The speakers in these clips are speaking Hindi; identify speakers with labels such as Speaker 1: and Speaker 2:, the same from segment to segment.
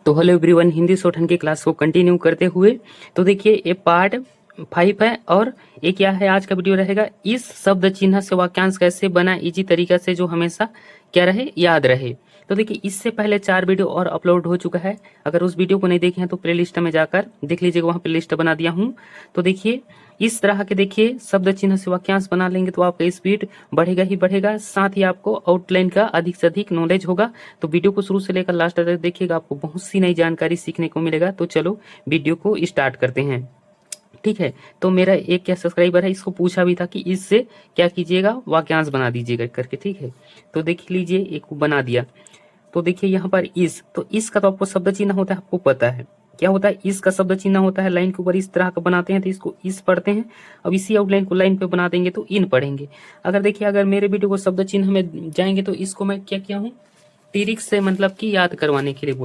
Speaker 1: तो हेलो एवरीवन, हिंदी शॉर्टहैंड की क्लास को कंटिन्यू करते हुए तो देखिए ये पार्ट 5 है और ये क्या है, आज का वीडियो रहेगा इस शब्द चिन्ह से वाक्यांश कैसे बना इजी तरीका से जो हमेशा क्या रहे, याद रहे। तो देखिए इससे पहले 4 वीडियो और अपलोड हो चुका है, अगर उस वीडियो को नहीं देखे हैं तो प्लेलिस्ट में जाकर देख लीजिएगा, वहाँ प्लेलिस्ट बना दिया हूँ। तो देखिए इस तरह के देखिए शब्द चिन्ह से वाक्यांश बना लेंगे तो आपका स्पीड बढ़ेगा ही बढ़ेगा, साथ ही आपको आउटलाइन का अधिक से अधिक नॉलेज होगा। तो वीडियो को शुरू से लेकर लास्ट तक देखिएगा, आपको बहुत सी नई जानकारी सीखने को मिलेगा। तो चलो वीडियो को स्टार्ट करते हैं, ठीक है। तो मेरा एक क्या सब्सक्राइबर है, इसको पूछा भी था कि इससे क्या कीजिएगा, वाक्यांश बना दीजिएगा करके, ठीक है। तो देख लीजिए एक बना दिया। तो देखिए यहाँ पर इस, तो इस का तो आपको शब्द चिन्ह होता है, आपको पता है क्या होता है। इस का शब्द चिन्ह होता है, लाइन के ऊपर इस तरह का बनाते हैं तो इसको इस पढ़ते हैं। अब इसी आउटलाइन को लाइन पे बना देंगे तो इन पढ़ेंगे। अगर देखिए अगर मेरे वीडियो को शब्द चिन्ह में जाएंगे तो इसको मैं क्या किया हूँ, ट्रिक से मतलब कि याद करवाने के लिए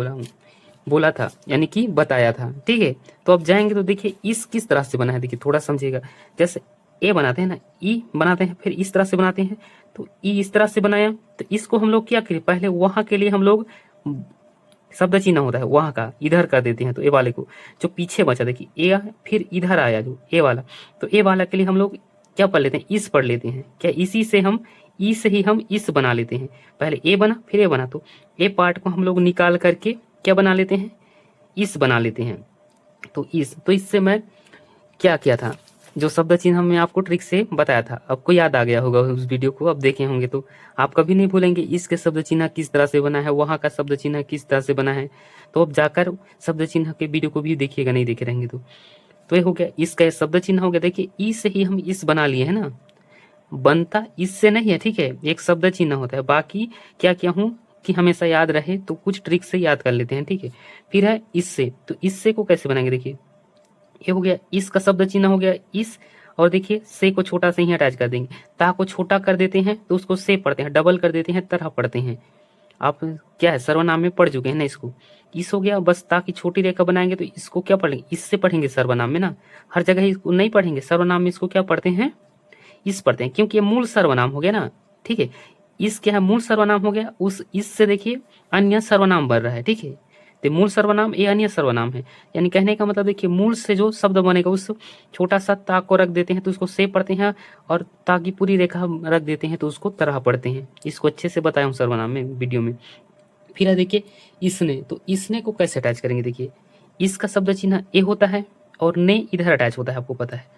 Speaker 1: बोला था, यानी कि बताया था, ठीक है। तो अब जाएंगे तो देखिए इस किस तरह से बना है, देखिए थोड़ा समझिएगा। जैसे ए बनाते हैं ना, ई बनाते हैं, फिर इस तरह से बनाते हैं। तो ई इस तरह से बनाया तो इसको हम लोग क्या करें, पहले वहां के लिए हम लोग शब्द चिन्ह होता है वहां का इधर कर देते हैं। तो ए वाले को जो पीछे बचा, देखिए ए फिर इधर आया जो ए वाला, तो ए वाला के लिए हम लोग क्या पढ़ लेते हैं, इस पढ़ लेते हैं। क्या इसी से हम ई से ही हम इस बना लेते हैं। पहले ए बना फिर ए बना, तो ए पार्ट को हम लोग निकाल करके क्या बना लेते हैं, इस बना लेते हैं। तो इस, तो इससे मैं क्या किया था, जो शब्द चिन्ह मैं आपको ट्रिक से बताया था, आपको याद आ गया होगा उस वीडियो को, अब देखे होंगे तो आप कभी नहीं भूलेंगे इसके शब्द चिन्ह किस तरह से बना है, वहां का शब्द चिन्ह किस तरह से बना है। तो अब जाकर शब्द चिन्ह के वीडियो को भी देखिएगा, नहीं देखे रहेंगे तो ये हो गया, इसका शब्द चिन्ह हो गया। देखिए ई से ही हम इस बना लिए है ना, बनता इससे नहीं है, ठीक है। एक शब्द चिन्ह होता है, बाकी क्या किया हूँ कि हमेशा याद रहे तो कुछ ट्रिक से याद कर लेते हैं, ठीक है। फिर है इससे, तो इससे को कैसे बनाएंगे, देखिए ये हो गया, इसका शब्द चिन्ह हो गया इस, और देखिए से को छोटा से ही अटैच कर देंगे। ता को छोटा कर देते हैं तो उसको से पढ़ते हैं, डबल कर देते हैं तरह पढ़ते हैं। आप क्या है, सर्वनाम में पढ़ चुके हैं ना इसको। इस हो गया, बस ता की छोटी रेखा बनाएंगे तो इसको क्या पढ़ेंगे, इससे पढ़ेंगे सर्वनाम में ना, हर जगह इसको नहीं पढ़ेंगे। सर्वनाम में इसको क्या पढ़ते हैं, इस पढ़ते हैं, क्योंकि ये मूल सर्वनाम हो गया ना, ठीक है। इस क्या है, मूल सर्वनाम हो गया, उस इससे देखिए अन्य सर्वनाम बन रहा है, ठीक है। तो मूल सर्वनाम ये अन्य सर्वनाम है, यानी कहने का मतलब देखिए मूल से जो शब्द बनेगा उस छोटा सा ता को रख देते हैं तो उसको से पढ़ते हैं, और ता की पूरी रेखा रख देते हैं तो उसको तरह पढ़ते हैं। इसको अच्छे से बताया हूँ सर्वनाम में वीडियो में। फिर है देखिए इसने, तो इसने को कैसे अटैच करेंगे, देखिए इसका शब्द चिन्ह ए होता है और ने इधर अटैच होता है, आपको पता है।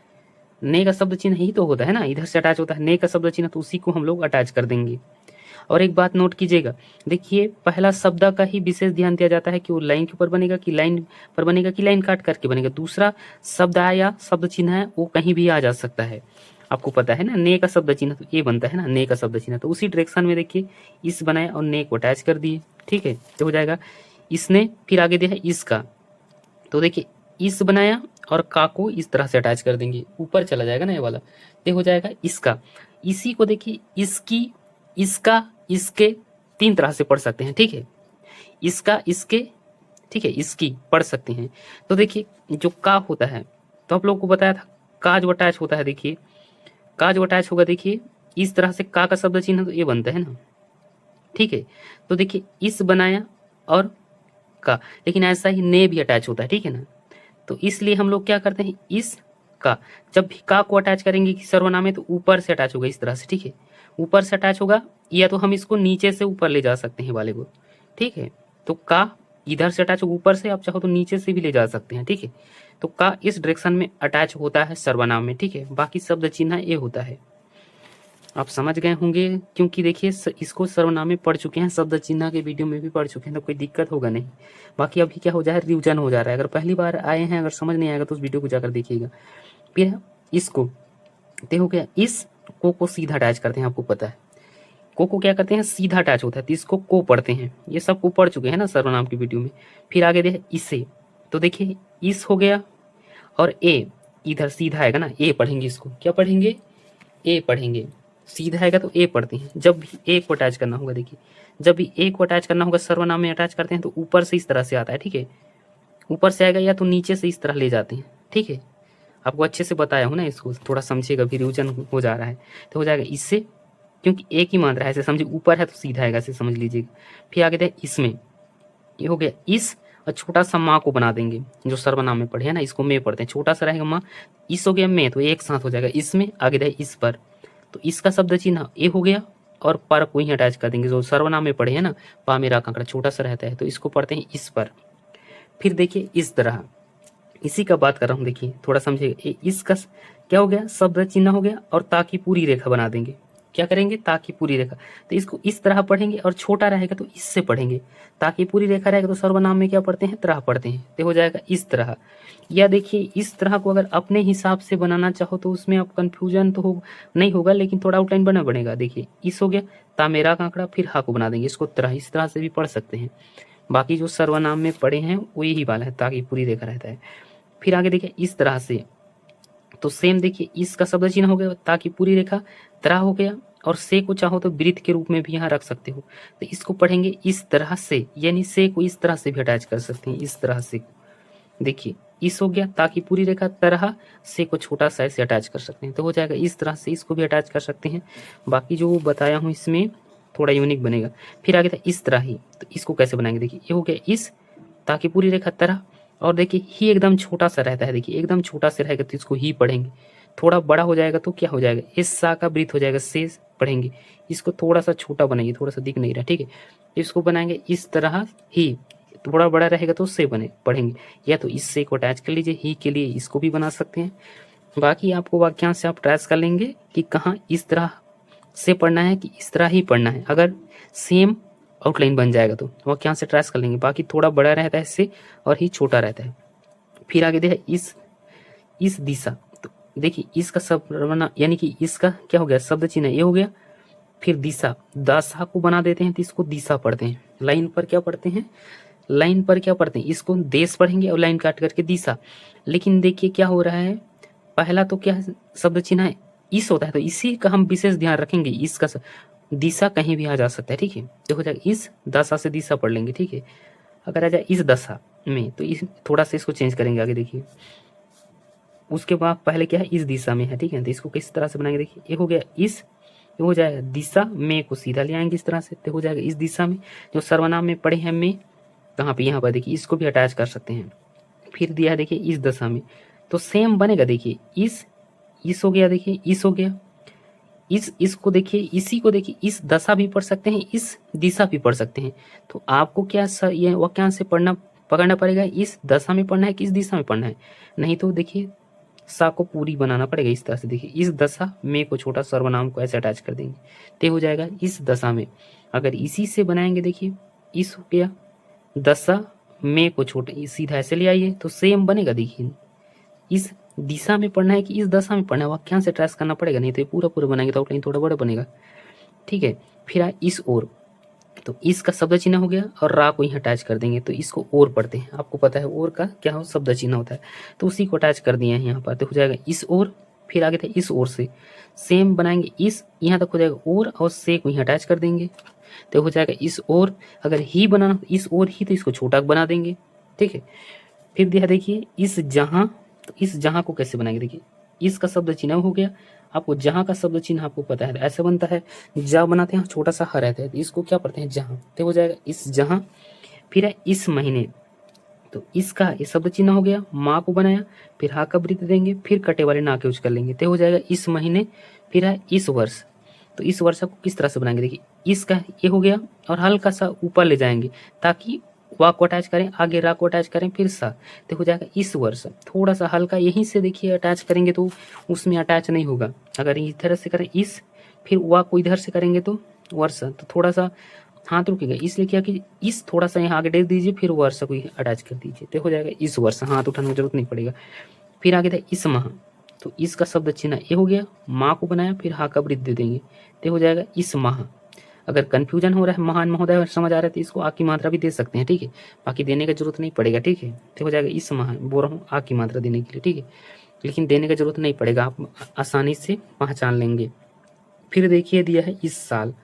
Speaker 1: ने का शब्द चिन्ह ही तो होता है ना, इधर से अटैच होता है ने का शब्द चिन्ह, तो उसी को हम लोग अटैच कर देंगे। और एक बात नोट कीजिएगा, देखिए पहला शब्द का ही विशेष ध्यान दिया जाता है कि वो लाइन के ऊपर बनेगा कि लाइन पर बनेगा कि लाइन काट करके बनेगा। दूसरा शब्द आया शब्द चिन्ह है वो कहीं भी आ जा सकता है, आपको पता है ना। ने का शब्द चिन्ह तो ये बनता है ना, ने का शब्द चिन्ह, तो उसी डायरेक्शन में देखिए इस बनाए और ने को अटैच कर दिए, ठीक है। तो हो जाएगा इसने, फिर आगे दिया है इसका, तो देखिए इस बनाया और का को इस तरह से अटैच कर देंगे, ऊपर चला जाएगा ना ये वाला, तो हो जाएगा इसका। इसी को देखिए इसकी, इसका, इसके 3 तरह से पढ़ सकते हैं, ठीक है। इसका, इसके, ठीक है, इसकी पढ़ सकते हैं। तो देखिए जो का होता है, तो आप लोगों को बताया था का जो अटैच होता है, देखिए का जो अटैच होगा, देखिए इस तरह से का शब्द चिन्ह तो ये बनता है ना, ठीक है। तो देखिए इस बनाया और का, लेकिन ऐसा ही ने भी अटैच होता है, ठीक है ना। तो इसलिए हम लोग क्या करते हैं, इस का जब भी का को अटैच करेंगे कि सर्वनाम है तो ऊपर से अटैच होगा इस तरह से, ठीक है। ऊपर से अटैच होगा, या तो हम इसको नीचे से ऊपर ले जा सकते हैं वाले को, ठीक है। तो का इधर से अटैच होगा ऊपर से, आप चाहो तो नीचे से भी ले जा सकते हैं, ठीक है। तो का इस डायरेक्शन में अटैच होता है सर्वनाम में, ठीक है। बाकी शब्द चिन्ह ये होता है, आप समझ गए होंगे, क्योंकि देखिए इसको सर्वनाम में पढ़ चुके हैं, शब्द चिन्ह के वीडियो में भी पढ़ चुके हैं, तो कोई दिक्कत होगा नहीं। बाकी अभी क्या हो जाए, रिविजन हो जा रहा है। अगर पहली बार आए हैं, अगर समझ नहीं आएगा तो उस वीडियो को जाकर देखिएगा। फिर इसको देखो, क्या इस को सीधा अटैच करते हैं, आपको पता है को क्या करते हैं, सीधा अटैच होता है, तो इसको को पढ़ते हैं। ये सब को पढ़ चुके हैं ना सर्वनाम की वीडियो में। फिर आगे दे इसे, तो देखिए इस हो गया, और ए इधर सीधा आएगा ना, ए पढ़ेंगे, इसको क्या पढ़ेंगे, ए पढ़ेंगे। सीधा आएगा तो ए पढ़ते हैं। जब भी ए को अटैच करना होगा, देखिए जब भी ए को अटैच करना होगा सर्वनाम में अटैच करते हैं तो ऊपर से इस तरह से आता है, ठीक है। ऊपर से आएगा या तो नीचे से इस तरह ले जाते हैं, ठीक है। आपको अच्छे से बताया हूँ ना, इसको थोड़ा समझिएगा, फिर रिविजन हो जा रहा है तो हो जाएगा इससे, क्योंकि एक ही मात्रा है, ऐसे समझिए ऊपर है तो सीधा आएगा, ऐसे समझ लीजिएगा। फिर आगे थे इसमें, ये हो गया इस, और छोटा सा माँ को बना देंगे, जो सर्वनाम में पढ़े है ना, इसको में पढ़ते हैं, छोटा सा रहेगा माँ, इस हो गया में, तो एक साथ हो जाएगा इसमें, आगे रहे इस पर, तो इसका शब्द चिन्ह ए हो गया और पर को ही अटैच कर देंगे, जो सर्वनाम में पढ़े है ना, पा मेरा कांकड़ा छोटा सा रहता है, तो इसको पढ़ते हैं इस पर। फिर देखिए इस तरह, इसी का बात कर रहा हूँ, देखिए थोड़ा समझिएगा, इसका क्या हो गया, शब्द चिन्ह हो गया, और ताकि पूरी रेखा बना देंगे, क्या करेंगे, ताकि पूरी रेखा, तो इसको इस तरह पढ़ेंगे, और छोटा रहेगा तो इससे पढ़ेंगे, ताकि पूरी रेखा रहेगा तो सर्वनाम में क्या पढ़ते हैं, तरह पढ़ते हैं, तो हो जाएगा इस तरह। या देखिए इस तरह को अगर अपने हिसाब से बनाना चाहो तो उसमें आप कंफ्यूजन तो हो नहीं होगा, लेकिन थोड़ा आउटलाइन बना बनेगा। देखिए इस हो गया तामेरा कांकड़ा, फिर हा को बना देंगे, इसको तरह, इस तरह से भी पढ़ सकते हैं। बाकी जो सर्वनाम में पढ़े हैं वो यही वाला है, ताकि पूरी रेखा रहता है। फिर आगे देखिए इस तरह से, तो सेम देखिए इसका शब्द चिन्ह हो गया ताकि पूरी रेखा, तरह हो गया, और से को चाहो तो वृत्त के रूप में भी यहाँ रख सकते हो, तो इसको पढ़ेंगे इस तरह से, यानी से को इस तरह से भी अटैच कर सकते हैं, इस तरह से। देखिए इस हो गया ताकि पूरी रेखा, तरह से को छोटा सा ऐसे अटैच कर सकते हैं, तो हो जाएगा इस तरह से, इसको भी अटैच कर सकते हैं। बाकी जो बताया हूँ इसमें थोड़ा यूनिक बनेगा। फिर आगे था इस तरह ही, तो इसको कैसे बनाएंगे, देखिए ये हो गया इस, ताकि पूरी रेखा, तरह, और देखिए ही एकदम छोटा सा रहता है, देखिए एकदम छोटा सा रहेगा तो इसको ही पढ़ेंगे, थोड़ा बड़ा हो जाएगा तो क्या हो जाएगा, इस सा का वृत्त हो जाएगा, से पढ़ेंगे, इसको थोड़ा सा छोटा बनाइए, थोड़ा सा दिख नहीं रहा, ठीक है, इसको बनाएंगे इस तरह ही, थोड़ा बड़ा रहेगा तो उससे बने पढ़ेंगे, या तो इससे को अटैच कर लीजिए, ही के लिए इसको भी बना सकते हैं। बाकी आपको वाक्यांश से आप ट्रेस कर लेंगे कि कहाँ इस तरह से पढ़ना है कि इस तरह ही पढ़ना है, अगर सेम आउटलाइन बन जाएगा तो वाक्यांश से ट्रेस कर लेंगे। बाकी थोड़ा बड़ा रहता है इससे और ही छोटा रहता है। फिर आगे देखिए इस दिशा, तो देखिए इसका सर्वनाम यानी कि इसका क्या हो गया, शब्द चिन्ह ये हो गया। फिर दिशा, दशा को बना देते हैं तो इसको दिशा पढ़ते हैं, लाइन पर क्या पढ़ते हैं, लाइन पर क्या पढ़ते हैं, इसको देश पढ़ेंगे और लाइन काट करके दिशा। लेकिन देखिए क्या हो रहा है, पहला तो क्या शब्द चिन्ह है, इस होता है, तो इसी का हम विशेष ध्यान रखेंगे, इसका दिशा कहीं भी आ जा सकता है, ठीक है, तो हो जाएगा इस दशा से दिशा पढ़ लेंगे, ठीक है। अगर आ जाए इस दशा में तो इस थोड़ा सा इसको चेंज करेंगे, आगे देखिए उसके बाद पहले क्या है, इस दिशा में है, ठीक है, तो इसको किस तरह से बनाएंगे, देखिए ये हो गया इस, ये हो जाएगा दिशा में को सीधा ले आएंगे इस तरह से, तो हो जाएगा इस दिशा में। जो सर्वनाम में पढ़े हैं में कहाँ पे, यहाँ पर देखिए इसको भी अटैच कर सकते हैं। फिर दिया है देखिए इस दशा में, तो सेम बनेगा, देखिए इस हो गया, देखिए इस हो गया, इसको देखिए, इसी को देखिए इस दशा भी पढ़ सकते हैं, इस दिशा भी पढ़ सकते हैं। तो आपको क्या ये वाक्यांश से पकड़ना पड़ेगा, इस दशा में पढ़ना है कि इस दिशा में पढ़ना है, नहीं तो देखिए सा को पूरी बनाना पड़ेगा इस तरह से। देखिए इस दशा में को छोटा सर्वनाम को ऐसे अटैच कर देंगे, तो हो जाएगा इस दशा में। अगर इसी से बनाएंगे, देखिए इस हो गया दशा में को छोटे सीधा ऐसे ले आइए तो सेम बनेगा। देखिए इस दिशा में पढ़ना है कि इस दशा में पढ़ना है, वाक्यांश से ट्रेस करना पड़ेगा, नहीं तो ये पूरा पूरा बनाएंगे तो आउटलाइन थोड़ा बड़ा बनेगा, ठीक है। फिर आए इस ओर, तो इसका शब्द चिन्ह हो गया और रा को ही अटैच कर देंगे, तो इसको ओर पढ़ते हैं, आपको पता है ओर का क्या हो, शब्द चिन्ह होता है, तो उसी को अटैच कर दिए हैं यहाँ पर, तो हो जाएगा इस ओर। फिर आगे थे इस ओर से सेम बनाएंगे, इस यहाँ तक हो जाएगा ओर और से को ही अटैच कर देंगे, तो हो जाएगा इस ओर। अगर ही बनाना इस ओर ही तो इसको छोटा बना देंगे, ठीक है। फिर दिया देखिए इस जहां, तो इस जहां को कैसे बनाएंगे, देखिए इसका शब्द चिन्ह हो गया, आपको जहां का शब्द चिन्ह आपको पता है, ऐसा बनता है, जा बनाते हैं छोटा सा ह रहता है, तो इसको क्या पढ़ते हैं जहां, तो हो जाएगा इस जहां। फिर है इस महीने, तो इसका ये शब्द चिन्ह हो गया, माँ को बनाया, फिर हा का वृत्त देंगे, फिर कटे वाले ना के यूज कर लेंगे, तो हो जाएगा इस महीने। फिर है इस वर्ष, तो इस वर्ष को किस तरह से बनाएंगे, देखिए इसका ये हो गया और हल्का सा ऊपर ले जाएंगे ताकि वा को अटैच करें, आगे रा को अटैच करें, फिर सा, तो हो जाएगा इस वर्ष। थोड़ा सा हल्का यहीं से देखिए अटैच करेंगे तो उसमें अटैच नहीं होगा, अगर इधर से करें इस, फिर वा को इधर से करेंगे तो वर्ष, तो थोड़ा सा हाथ रुकेगा, इसलिए क्या कि इस थोड़ा सा यहाँ आगे दे दीजिए, फिर वर्ष को अटैच कर दीजिए, तो हो जाएगा इस वर्ष, हाथ उठाने की जरूरत नहीं पड़ेगा। फिर आगे था इस माह, तो इसका शब्द चिन्ह ये हो गया, माँ को बनाया, फिर हा का वृत्त दे देंगे, तो हो जाएगा इस माह। अगर कंफ्यूजन हो रहा है महान महोदय समझ आ रहा है तो इसको आ की मात्रा भी दे सकते हैं, ठीक है, बाकी देने का जरूरत नहीं पड़ेगा, ठीक है, तो हो जाएगा इस माह, बोल रहा हूँ आ की मात्रा देने के लिए, ठीक है, लेकिन देने का जरूरत नहीं पड़ेगा, आप आसानी से पहचान लेंगे। फिर देखिए दिया है इस साल,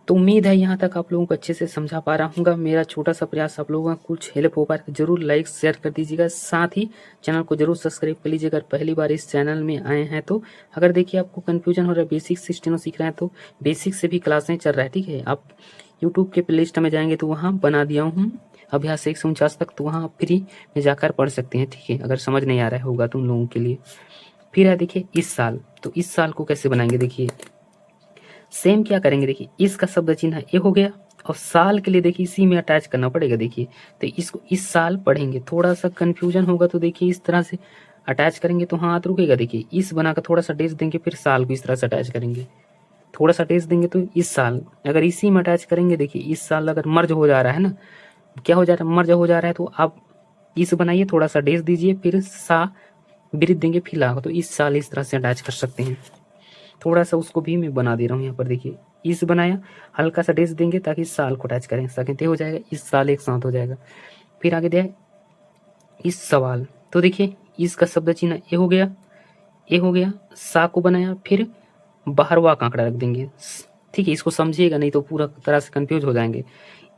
Speaker 1: तो उम्मीद है यहाँ तक आप लोगों को अच्छे से समझा पा रहा हूँगा, मेरा छोटा सा प्रयास आप लोगों का कुछ हेल्प हो पाए, जरूर लाइक शेयर कर दीजिएगा, साथ ही चैनल को जरूर सब्सक्राइब कर लीजिएगा अगर पहली बार इस चैनल में आए हैं तो। अगर देखिए आपको कन्फ्यूजन हो रहा है, बेसिक से स्टेनो सीख रहे हैं तो बेसिक से भी क्लासें चल रहा है, ठीक है, आप यूट्यूब के प्ले लिस्ट में जाएंगे तो वहाँ बना दिया हूँ अभ्यास 149 तक, तो वहाँ आप फ्री में जाकर पढ़ सकते हैं, ठीक है, अगर समझ नहीं आ रहा होगा तुम लोगों के लिए। फिर है देखिए इस साल, तो इस साल को कैसे बनाएंगे, देखिए सेम क्या करेंगे, देखिए इस का शब्द चिन्ह ये हो गया, और साल के लिए देखिए इसी में अटैच करना पड़ेगा, देखिए तो इसको इस साल पढ़ेंगे, थोड़ा सा कन्फ्यूजन होगा तो देखिए इस तरह से अटैच करेंगे तो हाथ रुकेगा, देखिए इस बनाकर थोड़ा सा डेज देंगे, फिर साल को इस तरह से अटैच करेंगे, थोड़ा सा डेज देंगे तो इस साल, अगर इसी में अटैच करेंगे, देखिए इस साल अगर मर्ज हो जा रहा है ना, क्या हो जा रहा है, मर्ज हो जा रहा है, तो आप इस बनाइए, थोड़ा सा डेज दीजिए, फिर सा वृद्ध देंगे, फिर ला, तो इस साल इस तरह से अटैच कर सकते हैं। थोड़ा सा उसको भी मैं बना दे रहा हूँ यहाँ पर, देखिए इस बनाया, हल्का सा डेज देंगे ताकि इस साल को अटैच करें सकें, तो हो जाएगा इस साल एक साथ हो जाएगा। फिर आगे दिया इस सवाल, तो देखिए इसका शब्द चिन्ह ए हो गया, ए हो गया, सा को बनाया, फिर बाहर वा का आंकड़ा रख देंगे, ठीक है, इसको समझिएगा नहीं तो पूरा तरह से कंफ्यूज हो जाएंगे।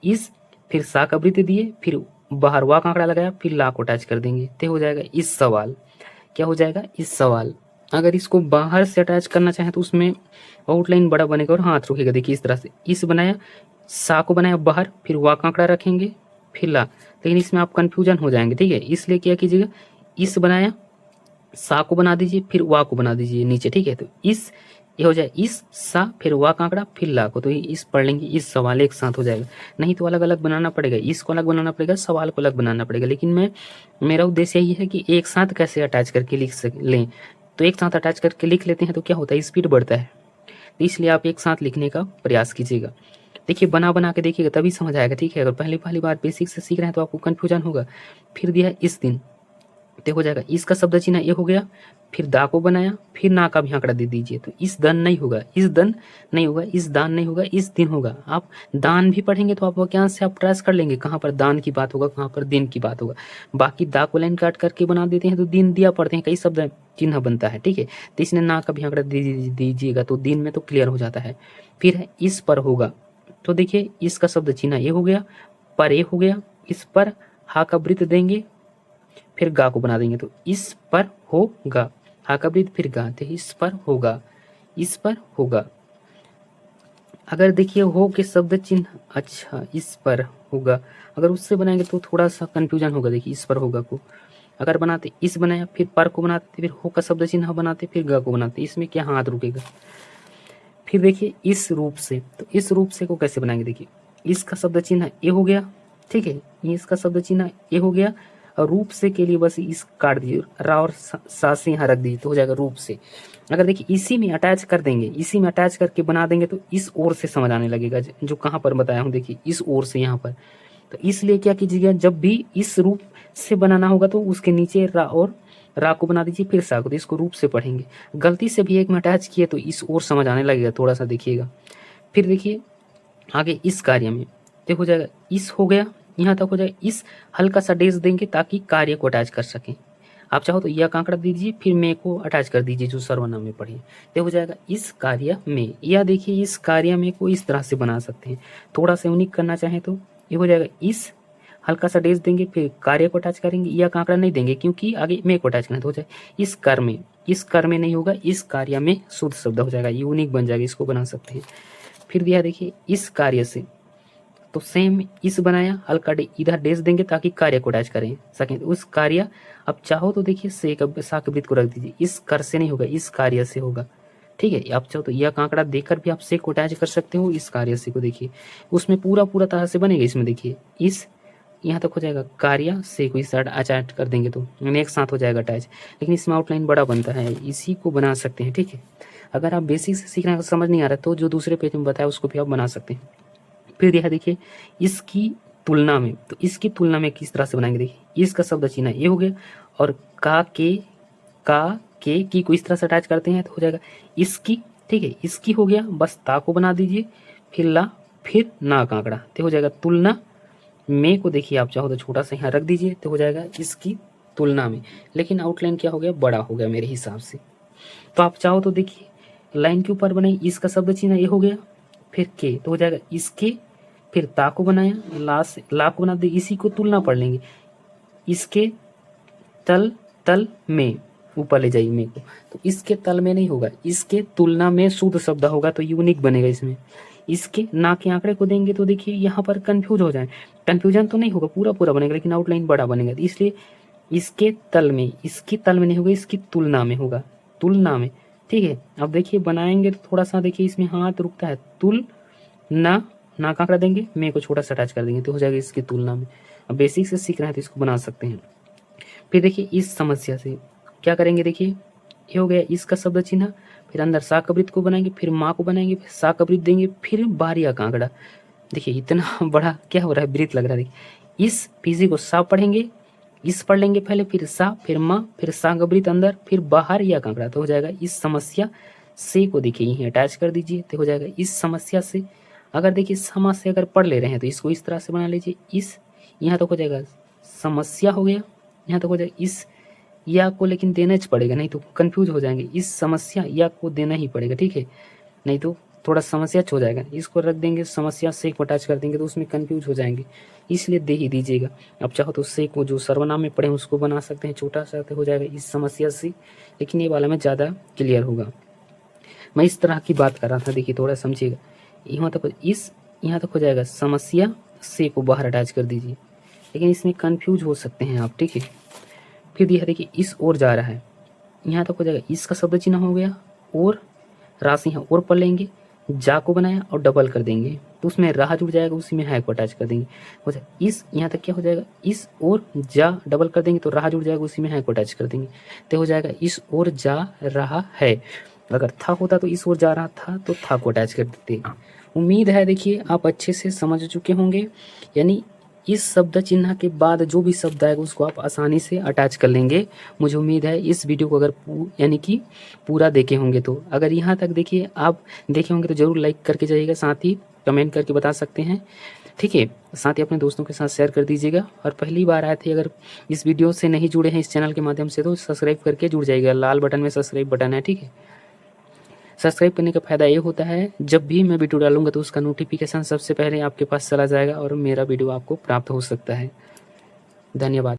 Speaker 1: इस फिर सा का वृत्त दिए, फिर बाहर वा का आंकड़ा लगाया, फिर ला को अटैच कर देंगे, तो हो जाएगा इस सवाल। क्या हो जाएगा, इस सवाल। अगर इसको बाहर से अटैच करना चाहें तो उसमें आउटलाइन बड़ा बनेगा और हाथ रुकेगा, देखिए इस तरह से, इस बनाया, सा को बनाया बाहर, फिर वा का आंकड़ा रखेंगे, फिर ला, लेकिन इसमें आप कन्फ्यूजन हो जाएंगे, ठीक है, इसलिए क्या कीजिएगा, इस बनाया, सा को बना दीजिए, फिर वा को बना दीजिए नीचे, ठीक है, तो इस ये हो जाए इस सा, फिर वा का आंकड़ा, फिर ला को, तो इस पढ़ लेंगे, इस सवाल एक साथ हो जाएगा। नहीं तो अलग अलग बनाना पड़ेगा, इसको अलग बनाना पड़ेगा, सवाल को अलग बनाना पड़ेगा, लेकिन मेरा उद्देश्य यही है कि एक साथ कैसे अटैच करके लिख लें, तो एक साथ अटैच करके लिख लेते हैं तो क्या होता है, स्पीड बढ़ता है, तो इसलिए आप एक साथ लिखने का प्रयास कीजिएगा। देखिए बना बना के देखिएगा तभी समझ आएगा, ठीक है, अगर पहली बार बेसिक से सीख रहे हैं तो आपको कन्फ्यूजन होगा। फिर दिया इस दिन, तो हो जाएगा इसका शब्द चिन्ह ये हो गया, फिर दा को बनाया, फिर ना का भी आंकड़ा दे दीजिए, तो इस दन नहीं होगा, इस दन नहीं होगा, इस दान नहीं होगा, इस दिन होगा। आप दान भी पढ़ेंगे तो आप वाक्यांश से आप ट्रेस कर लेंगे कहाँ पर दान की बात होगा, कहाँ पर दिन की बात होगा। बाकी दा को लाइन काट करके बना देते हैं तो दिन दिया पढ़ते हैं, कई शब्द चिन्ह बनता है, ठीक है, तो इसने ना का भी आंकड़ा दीजिएगा तो दिन में तो क्लियर हो जाता है। फिर है इस पर होगा, तो देखिए इसका शब्द चिन्ह ये हो गया, पर ये हो गया, इस पर हा का वृत्त देंगे, फिर गा को बना देंगे, तो इस पर होगा, हा का वृत्त फिर गा, तो इस पर होगा, इस पर होगा। अगर देखिए हो के शब्द चिन्ह, अच्छा इस पर होगा, अगर उससे बनाएंगे तो थोड़ा सा कंफ्यूजन होगा, देखिए इस पर होगा को अगर बनाते, इस बनाया, फिर पर को बनाते, फिर हो का शब्द चिन्ह बनाते, फिर गा को बनाते, इसमें क्या हाथ रुकेगा। फिर देखिए इस रूप से, तो इस रूप से को कैसे बनाएंगे, देखिए इसका शब्द चिन्ह ए हो गया, ठीक है, इसका शब्द चिन्ह ए हो गया, और रूप से के लिए बस इस काट दीजिए, रा और सा से यहाँ रख दीजिए, तो हो जाएगा रूप से। अगर देखिए इसी में अटैच कर देंगे, इसी में अटैच करके बना देंगे तो इस ओर से समझ आने लगेगा, जो कहाँ पर बताया हूँ, देखिए इस ओर से यहाँ पर। तो इसलिए क्या कीजिएगा, जब भी इस रूप से बनाना होगा तो उसके नीचे रा और रा को बना दीजिए, फिर सा को, तो इसको रूप से पढ़ेंगे। गलती से भी एक में अटैच किए तो इस ओर समझ आने लगेगा, थोड़ा सा देखिएगा। फिर देखिए आगे इस कार्य में, तो हो जाएगा इस हो गया, यहाँ तक हो जाएगा, इस हल्का सा डेज देंगे ताकि कार्य को अटैच कर सकें। आप चाहो तो यह का आंकड़ा दीजिए, फिर मे को अटैच कर दीजिए जो सर्वनाम में पढ़िए, तो हो जाएगा इस कार्य में। या देखिए इस कार्य में को इस तरह से बना सकते हैं, थोड़ा सा यूनिक करना चाहें तो ये हो जाएगा इस हल्का सा डेज देंगे, फिर कार्य को अटैच करेंगे, या का आंकड़ा नहीं देंगे क्योंकि आगे मे को अटैच करना, तो हो जाए इस कर में, इस कर में नहीं होगा, इस कार्य में शुद्ध शब्द हो जाएगा, यूनिक बन जाएगा, इसको बना सकते हैं। फिर दिया देखिए इस कार्य से, तो सेम इस बनाया, हल्का इधर डेज देंगे ताकि कार्य को अटैच करें सकें, तो उस कार्य। अब चाहो तो देखिए से साक वृत्त को रख दीजिए, इस कर से नहीं होगा, इस कार्य से होगा, ठीक है। आप चाहो तो यह आंकड़ा देकर भी आप से को अटैच कर सकते हो, इस कार्य से को देखिए उसमें पूरा तरह से बनेगा। इसमें देखिए इस यहाँ तक हो जाएगा, कार्य से को इस अटैच कर देंगे तो एक साथ हो जाएगा अटैच, लेकिन इसमें आउटलाइन बड़ा बनता है, इसी को बना सकते हैं, ठीक है। अगर आप बेसिक से सीखना समझ नहीं आ रहा तो जो दूसरे पेज में बताया उसको भी आप बना सकते हैं। फिर यह देखिए इसकी तुलना में, तो इसकी तुलना में किस तरह से बनाएंगे, देखिए इसका शब्द चिन्ह ये हो गया, और का के की को इस तरह से अटैच करते हैं तो हो जाएगा इसकी, ठीक है, इसकी हो गया, बस ता को बना दीजिए, फिर ला, फिर ना का आंकड़ा, तो हो जाएगा तुलना में को देखिए आप चाहो तो छोटा सा यहाँ रख दीजिए, तो हो जाएगा इसकी तुलना में, लेकिन आउटलाइन क्या हो गया, बड़ा हो गया मेरे हिसाब से। तो आप चाहो तो देखिए लाइन के ऊपर बनाइए, इसका शब्द चिन्ह ये हो गया, फिर के, तो हो जाएगा इसके, फिर ता को बनाया, ला को बना दे, इसी को तुलना पढ़ लेंगे, इसके तल में, ऊपर ले जाइए में को, तो इसके तल में नहीं होगा, इसके तुलना में शुद्ध शब्द होगा तो यूनिक बनेगा इसमें, इसके ना के आंकड़े को देंगे तो देखिए यहाँ पर कंफ्यूज हो जाए, कंफ्यूजन तो नहीं होगा, पूरा पूरा बनेगा लेकिन आउटलाइन बड़ा बनेगा, इसलिए इसके तल में, इसकी तल में नहीं होगा, इसकी तुलना में होगा, तुलना में। ठीक है, अब देखिए बनाएंगे तो थोड़ा सा देखिए इसमें हाथ रुकता है, तुल ना, ना का आंकड़ा देंगे, मैं को छोटा सा अटैच कर देंगे तो हो जाएगा इसकी तुलना में। अब बेसिक से सीख रहे हैं तो इसको बना सकते हैं। फिर देखिए इस समस्या से क्या करेंगे, देखिए ये हो गया इसका शब्द चिन्ह, फिर अंदर साकवृत्त को बनाएंगे, फिर माँ को बनाएंगे, फिर साकवृत्त देंगे, फिर बारिया का आंकड़ा। देखिए इतना बड़ा क्या हो रहा है, वृत्त लग रहा है। देखिए इस पीजी को सा पढ़ेंगे, इस पढ़ लेंगे पहले, फिर सा, फिर माँ, फिर साकवृत्त अंदर, फिर बाहर या का आंकड़ा, तो हो जाएगा इस समस्या से को देखिए यहीं अटैच कर दीजिए तो हो जाएगा इस समस्या से। अगर देखिए समा से अगर पढ़ ले रहे हैं तो इसको इस तरह से बना लीजिए, इस यहाँ तक हो जाएगा समस्या हो गया, यहाँ तक हो जाएगा इस या को लेकिन देना ही पड़ेगा, नहीं तो कंफ्यूज हो जाएंगे, इस समस्या या को देना ही पड़ेगा। ठीक है, नहीं तो थोड़ा समस्या हो जाएगा, इसको रख देंगे समस्या से को अटैच कर देंगे तो उसमें कंफ्यूज हो जाएंगे, इसलिए दे ही दीजिएगा। अब चाहो तो से को जो सर्वनाम में पढ़े उसको बना सकते हैं, छोटा सा हो जाएगा इस समस्या से, लेकिन ये वाला में ज़्यादा क्लियर होगा। मैं इस तरह की बात कर रहा था, देखिए थोड़ा समझिएगा। यहाँ तक इस, यहाँ तक हो जाएगा समस्या से को बाहर अटैच कर दीजिए, लेकिन इसमें कंफ्यूज हो सकते हैं आप। ठीक है, फिर यह देखिए इस ओर जा रहा है, यहाँ तक हो जाएगा इसका शब्द चिन्ह हो गया, और राशि यहाँ और पढ़ लेंगे, जा को बनाया और डबल कर देंगे तो उसमें राह जुड़ जाएगा, उसी में है को अटैच कर देंगे, हो जाए इस, यहाँ तक क्या हो जाएगा इस और जा डबल कर देंगे तो राह जुड़ जाएगा, उसी में है को अटैच कर देंगे तो हो जाएगा इस और जा रहा है। अगर था होता तो इस ओर जा रहा था तो था को अटैच कर देते। उम्मीद है देखिए आप अच्छे से समझ चुके होंगे, यानी इस शब्द चिन्ह के बाद जो भी शब्द आएगा उसको आप आसानी से अटैच कर लेंगे। मुझे उम्मीद है इस वीडियो को अगर यानी कि पूरा देखे होंगे तो, अगर यहाँ तक देखिए आप देखे होंगे तो ज़रूर लाइक करके जाइएगा, साथ ही कमेंट करके बता सकते हैं। ठीक है, साथ ही अपने दोस्तों के साथ शेयर कर दीजिएगा, और पहली बार आए थे अगर इस वीडियो से नहीं जुड़े हैं इस चैनल के माध्यम से तो सब्सक्राइब करके जुड़ जाइएगा, लाल बटन में सब्सक्राइब बटन है। ठीक है, सब्सक्राइब करने का फ़ायदा ये होता है जब भी मैं वीडियो डालूंगा तो उसका नोटिफिकेशन सबसे पहले आपके पास चला जाएगा और मेरा वीडियो आपको प्राप्त हो सकता है। धन्यवाद।